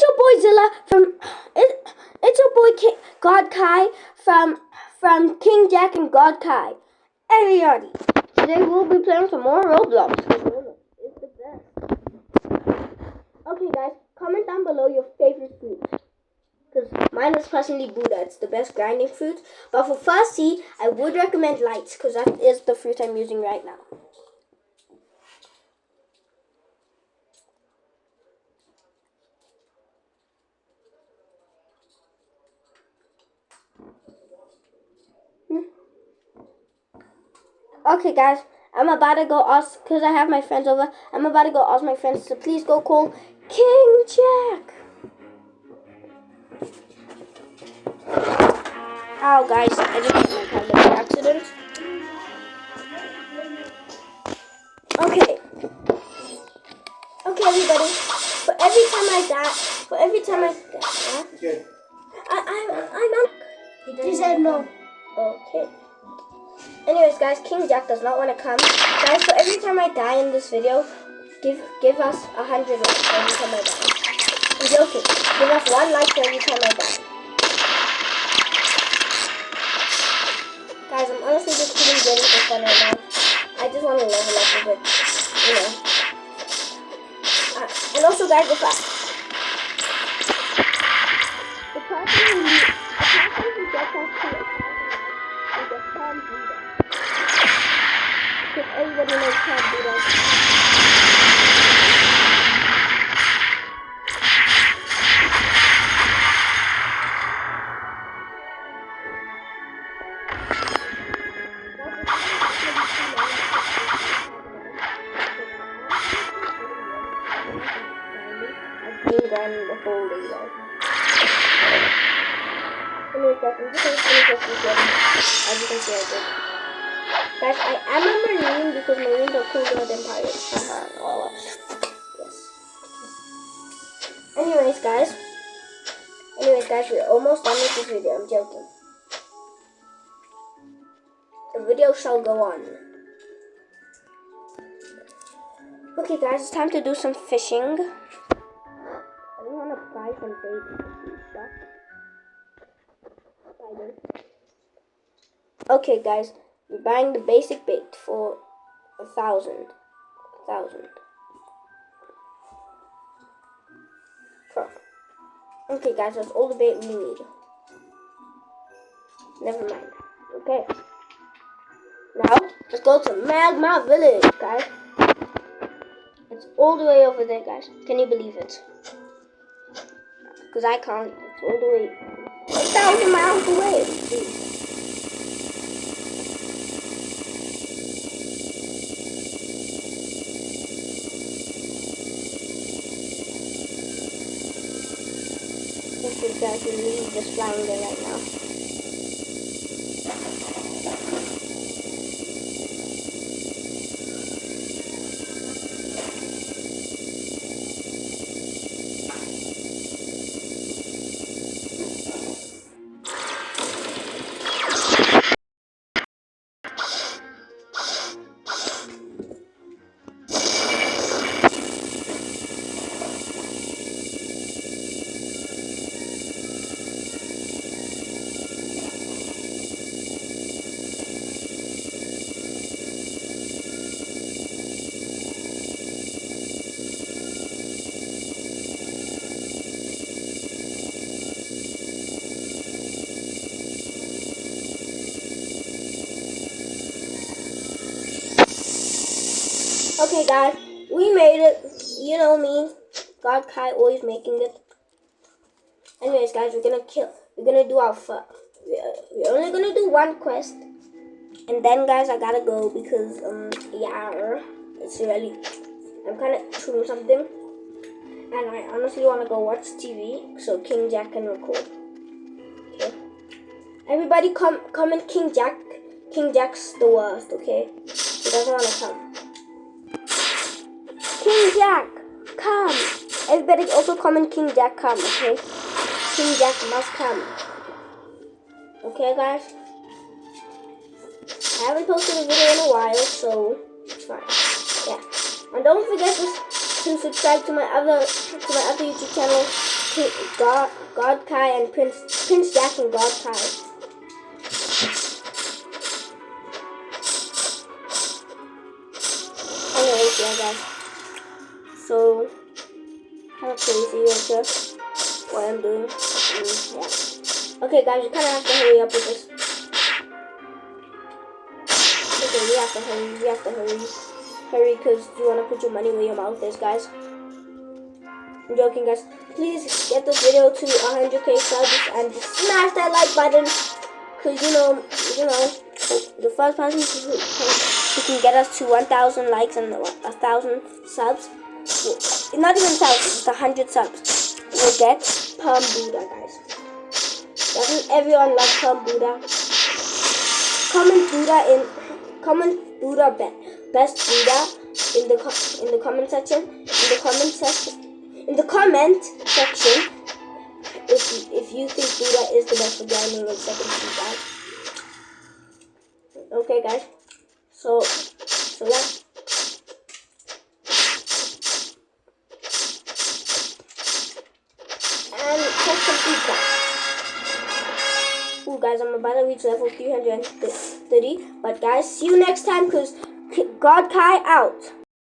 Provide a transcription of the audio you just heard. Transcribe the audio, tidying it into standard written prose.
your boy Zilla it's your boy God Kai from King Jack and God Kai. Everybody, today we'll be playing some more Roblox. Roblox is the best. Okay, guys, comment down below your favorite fruit. Because mine is personally Buddha. It's the best grinding fruit. But for first seed, I would recommend lights because that is the fruit I'm using right now. Okay, guys, I'm about to go ask, because I have my friends over, I'm about to go ask my friends to please go call King Jack. Ow, guys, I just hit my car by accident. Okay, everybody, for every time I die, I'm on. He said no. Okay. Anyways, guys, King Jack does not want to come. Guys, for every time I die in this video, give us 100 likes for every time I die. I'm joking. Give us 1 like for every time I die. Guys, I'm honestly just keeping getting for fun right now. I just want to level up a bit, you know. And also, guys, the person who gets us to it is a Cam Buddha. Because everybody knows Cam Buddha. Grinding the whole day, guys. Anyways, guys, I'm just going to finish this video. As you can see, I did. Guys, I am a Marine because Marines are cooler than pirates. Yes. Anyways, guys, we're almost done with this video. I'm joking. The video shall go on. Okay, guys, it's time to do some fishing. I don't want to buy some bait and stuff. Okay, guys, we're buying the basic bait for 1,000. Okay, guys, that's all the bait we need. Never mind. Okay. Now, let's go to Magma Village, guys. It's all the way over there, guys. Can you believe it? Because I can't. It's all the way 1,000 miles away. Jeez. This guys are really just flying there right now. Okay, guys, we made it. You know me, God Kai, always making it. Anyways, guys, we're gonna do our we're only gonna do 1 quest, and then, guys, I gotta go because yeah, it's really, I'm kind of doing something, and I honestly want to go watch TV so King Jack can record. Okay, everybody, comment King Jack. King Jack's the worst. Okay, he doesn't want to come. King Jack, come! Everybody also comment King Jack, come, okay? King Jack must come. Okay, guys? I haven't posted a video in a while, so it's fine. Yeah. And don't forget to subscribe to my other YouTube channel, God Kai and Prince Jack and God Kai. Anyways, yeah, guys. So kind of crazy also what I'm doing. Yeah. Okay, guys, you kind of have to hurry up with this. Okay, we have to hurry. We have to hurry. Hurry, because you want to put your money where your mouth is, guys. I'm joking, guys. Please get this video to 100k subs and just smash that like button. Because, you know, the first person who can get us to 1,000 likes and 1,000 subs, not even 1,000, it's 100 subs, will get Perm Buddha, guys. Doesn't everyone love Perm Buddha? Comment Buddha best Buddha in the comment section. In the comment section, if you think Buddha is the best for gaming and second speed, guys. Okay, guys. So yeah. And check some feedback. Ooh, guys, I'm about to reach level 330. But guys, see you next time, because God Kai out.